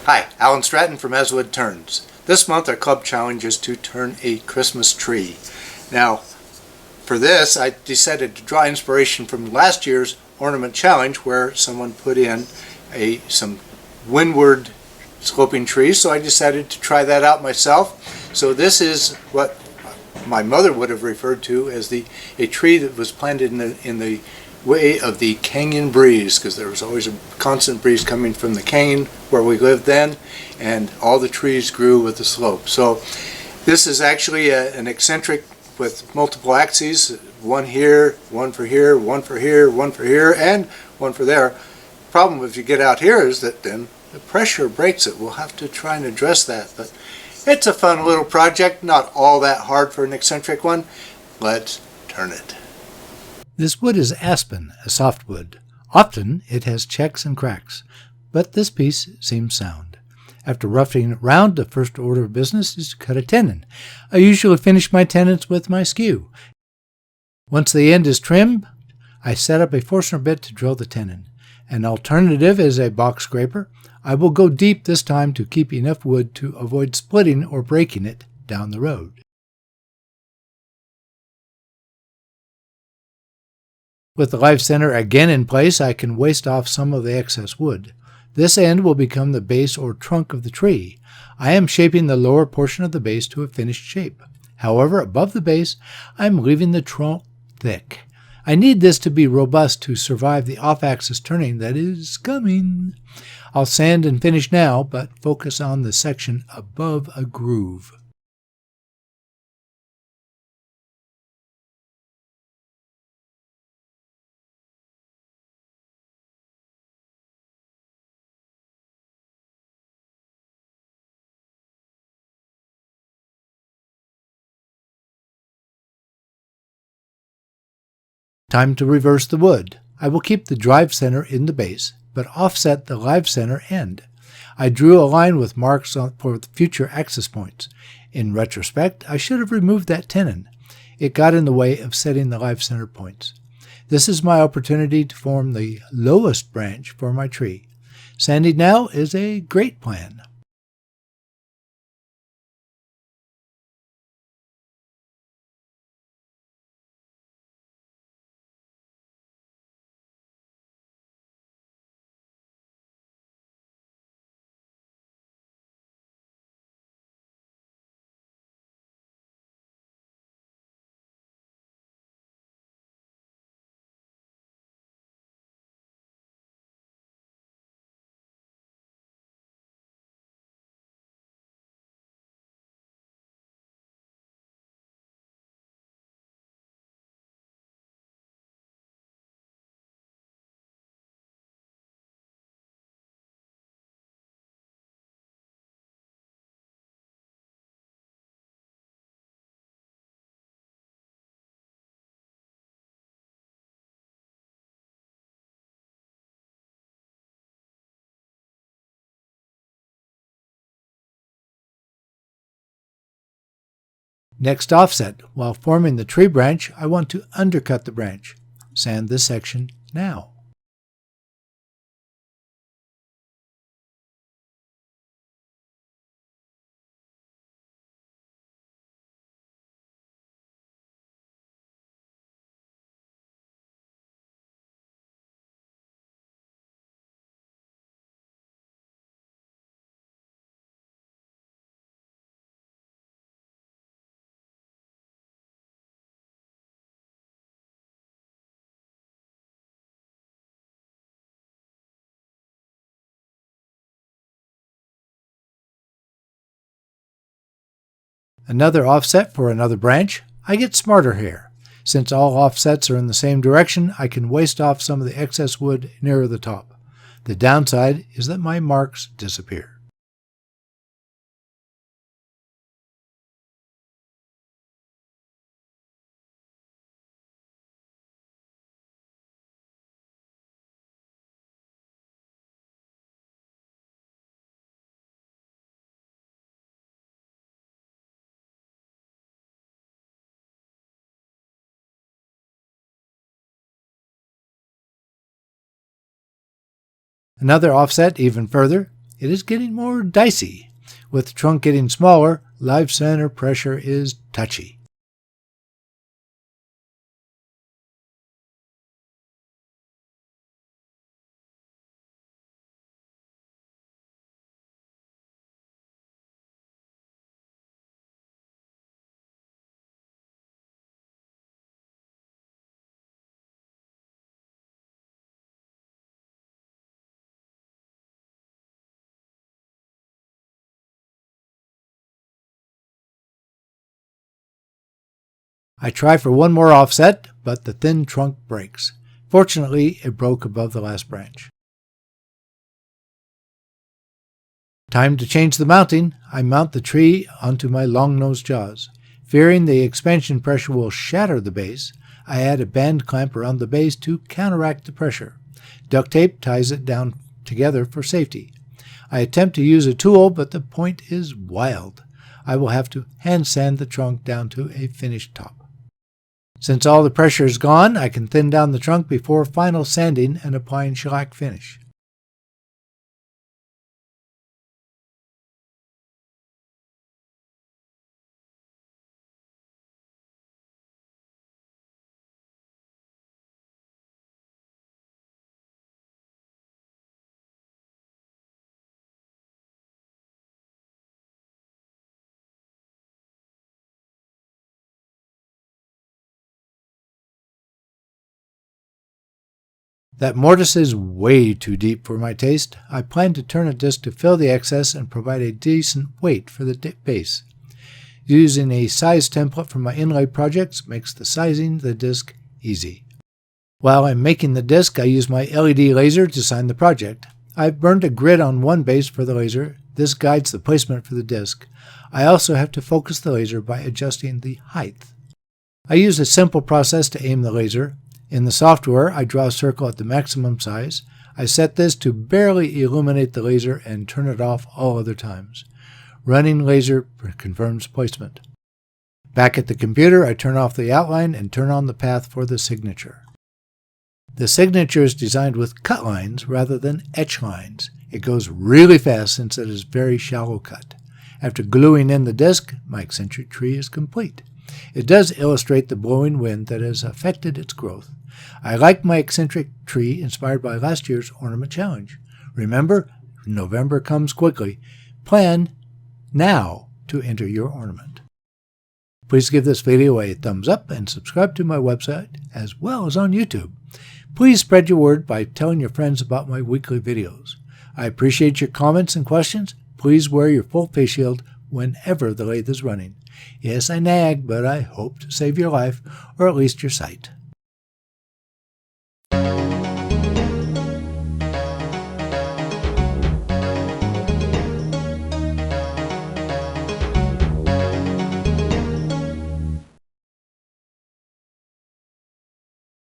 Hi, Alan Stratton from Woodturning. This month our club challenge is to turn a Christmas tree. Now, for this I decided to draw inspiration from last year's Ornament challenge where someone put in some windward sloping trees, so I decided to try that out myself. So this is what my mother would have referred to as a tree that was planted in the way of the canyon breeze, because there was always a constant breeze coming from the canyon where we lived then, and all the trees grew with the slope. So this is actually an eccentric with multiple axes, one here, one for here, one for here, one for here, and one for there. Problem if you get out here is that then the pressure breaks it. We'll have to try and address that, but it's a fun little project, not all that hard for an eccentric one. Let's turn it. This wood is aspen, a softwood. Often it has checks and cracks, but this piece seems sound. After roughing it round, the first order of business is to cut a tenon. I usually finish my tenons with my skew. Once the end is trimmed, I set up a Forstner bit to drill the tenon. An alternative is a box scraper. I will go deep this time to keep enough wood to avoid splitting or breaking it down the road. With the live center again in place, I can waste off some of the excess wood. This end will become the base or trunk of the tree. I am shaping the lower portion of the base to a finished shape. However, above the base, I am leaving the trunk thick. I need this to be robust to survive the off-axis turning that is coming. I'll sand and finish now, but focus on the section above a groove. Time to reverse the wood. I will keep the drive center in the base, but offset the live center end. I drew a line with marks for the future axis points. In retrospect, I should have removed that tenon. It got in the way of setting the live center points. This is my opportunity to form the lowest branch for my tree. Sanding now is a great plan. Next offset, while forming the tree branch, I want to undercut the branch. Sand this section now. Another offset for another branch. I get smarter here. Since all offsets are in the same direction, I can waste off some of the excess wood nearer the top. The downside is that my marks disappear. Another offset even further it is getting more dicey. With the trunk getting smaller, live center pressure is touchy. I try for one more offset, but the thin trunk breaks. Fortunately, it broke above the last branch. Time to change the mounting. I mount the tree onto my long-nosed jaws. Fearing the expansion pressure will shatter the base, I add a band clamp around the base to counteract the pressure. Duct tape ties it down together for safety. I attempt to use a tool, but the point is wild. I will have to hand sand the trunk down to a finished top. Since all the pressure is gone, I can thin down the trunk before final sanding and applying shellac finish. That mortise is way too deep for my taste. I plan to turn a disc to fill the excess and provide a decent weight for the base. Using a size template from my inlay projects makes the sizing the disc easy. While I'm making the disc, I use my LED laser to sign the project. I've burned a grid on one base for the laser. This guides the placement for the disc. I also have to focus the laser by adjusting the height. I use a simple process to aim the laser. In the software, I draw a circle at the maximum size. I set this to barely illuminate the laser and turn it off all other times. Running laser confirms placement. Back at the computer, I turn off the outline and turn on the path for the signature. The signature is designed with cut lines rather than etch lines. It goes really fast since it is very shallow cut. After gluing in the disc, my eccentric tree is complete. It does illustrate the blowing wind that has affected its growth. I like my eccentric tree inspired by last year's Ornament Challenge. Remember, November comes quickly. Plan now to enter your ornament. Please give this video a thumbs up and subscribe to my website as well as on YouTube. Please spread your word by telling your friends about my weekly videos. I appreciate your comments and questions. Please wear your full face shield whenever the lathe is running. Yes, I nag, but I hope to save your life or at least your sight.